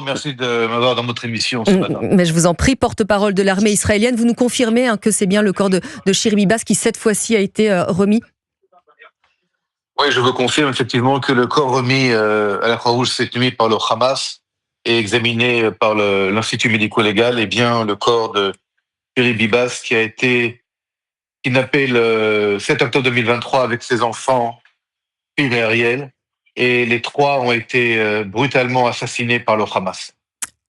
Merci de m'avoir dans votre émission ce matin. Mais je vous en prie, porte-parole de l'armée israélienne, vous nous confirmez que c'est bien le corps de Shiri Bibas qui cette fois-ci a été remis? Oui, je vous confirme effectivement que le corps remis à la Croix-Rouge cette nuit par le Hamas et examiné par l'Institut médico-légal est bien le corps de Shiri Bibas qui a été kidnappé le 7 octobre 2023 avec ses enfants, Phil et Ariel. Et les trois ont été brutalement assassinés par le Hamas.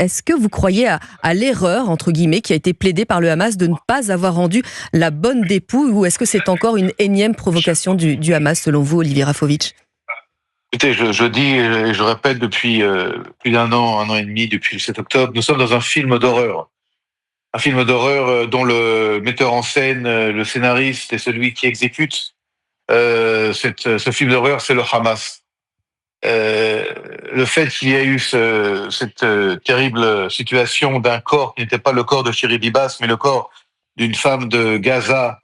Est-ce que vous croyez à l'erreur, entre guillemets, qui a été plaidée par le Hamas de ne pas avoir rendu la bonne dépouille, ou est-ce que c'est encore une énième provocation du Hamas, selon vous, Olivier Rafovitch? Écoutez, je dis et je répète depuis plus d'un an et demi, depuis le 7 octobre, nous sommes dans un film d'horreur. Un film d'horreur dont le metteur en scène, le scénariste et celui qui exécute ce film d'horreur, c'est le Hamas. Le fait qu'il y ait eu cette terrible situation d'un corps qui n'était pas le corps de Shiri Bibas, mais le corps d'une femme de Gaza,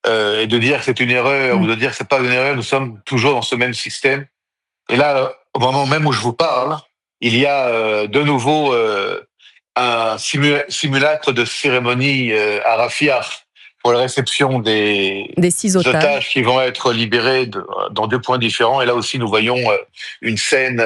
et de dire que c'est une erreur ou de dire que c'est pas une erreur, nous sommes toujours dans ce même système. Et là, au moment même où je vous parle, il y a de nouveau un simulacre de cérémonie à Rafia pour la réception des 6 otages qui vont être libérés dans 2 points différents. Et là aussi, nous voyons une scène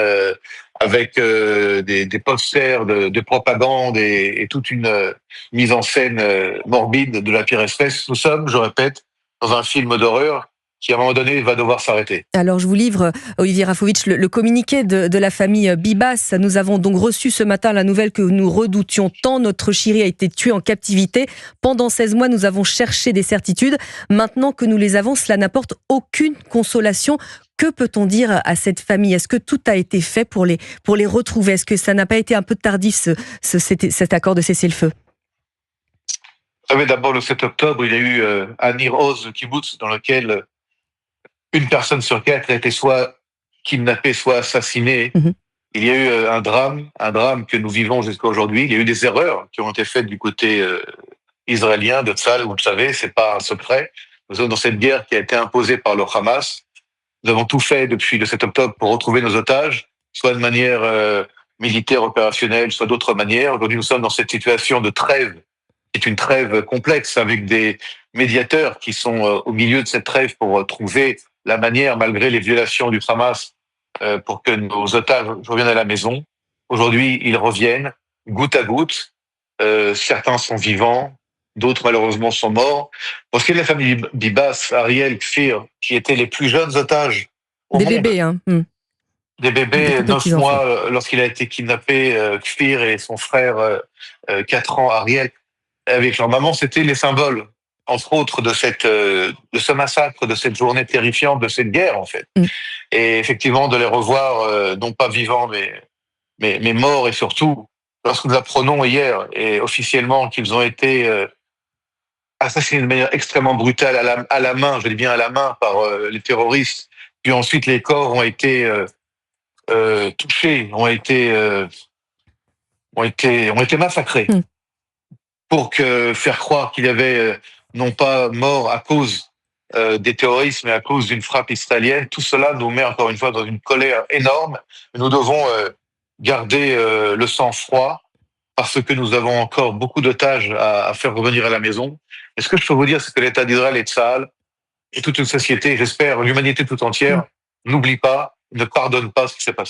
avec des posters de propagande et toute une mise en scène morbide de la pire espèce. Nous sommes, je répète, dans un film d'horreur qui, à un moment donné, va devoir s'arrêter. Alors, je vous livre, Olivier Rafovitch, le communiqué de la famille Bibas. Nous avons donc reçu ce matin la nouvelle que nous redoutions tant. Notre Shiri a été tué en captivité. Pendant 16 mois, nous avons cherché des certitudes. Maintenant que nous les avons, cela n'apporte aucune consolation. Que peut-on dire à cette famille? Est-ce que tout a été fait pour les retrouver? Est-ce que ça n'a pas été un peu tardif, cet accord de cessez-le-feu? Vous savez, d'abord, le 7 octobre, il y a eu un Nir Oz kibbutz dans lequel une personne sur 4 a été soit kidnappée, soit assassinée. Il y a eu un drame que nous vivons jusqu'à aujourd'hui. Il y a eu des erreurs qui ont été faites du côté israélien, de Tzal, vous le savez, c'est pas un secret. Nous sommes dans cette guerre qui a été imposée par le Hamas. Nous avons tout fait depuis le 7 octobre pour retrouver nos otages, soit de manière militaire, opérationnelle, soit d'autres manières. Aujourd'hui, nous sommes dans cette situation de trêve, qui est une trêve complexe, avec des médiateurs qui sont au milieu de cette trêve pour trouver la manière, malgré les violations du Hamas, pour que nos otages reviennent à la maison. Aujourd'hui, ils reviennent goutte à goutte. Certains sont vivants, d'autres malheureusement sont morts. Pour ce qui est de la famille Bibas, Ariel, Kfir, qui étaient les plus jeunes otages au monde, bébés, hein. Des bébés, 9 mois lorsqu'il a été kidnappé, Kfir et son frère, 4 ans, Ariel, avec leur maman, c'était les symboles, entre autres, de ce massacre, de cette journée terrifiante, de cette guerre, en fait. Et effectivement, de les revoir, non pas vivants, mais morts, et surtout, lorsque nous apprenons hier, et officiellement, qu'ils ont été assassinés de manière extrêmement brutale à la main, je dis bien à la main, par les terroristes, puis ensuite les corps ont été touchés, ont été massacrés, pour faire croire qu'il y avait non pas mort à cause des terroristes, mais à cause d'une frappe israélienne. Tout cela nous met encore une fois dans une colère énorme. Nous devons garder le sang-froid, parce que nous avons encore beaucoup d'otages à faire revenir à la maison. Et ce que je peux vous dire, c'est que l'État d'Israël et Tsahal, et toute une société, j'espère l'humanité tout entière, n'oublie pas, ne pardonne pas ce qui s'est passé.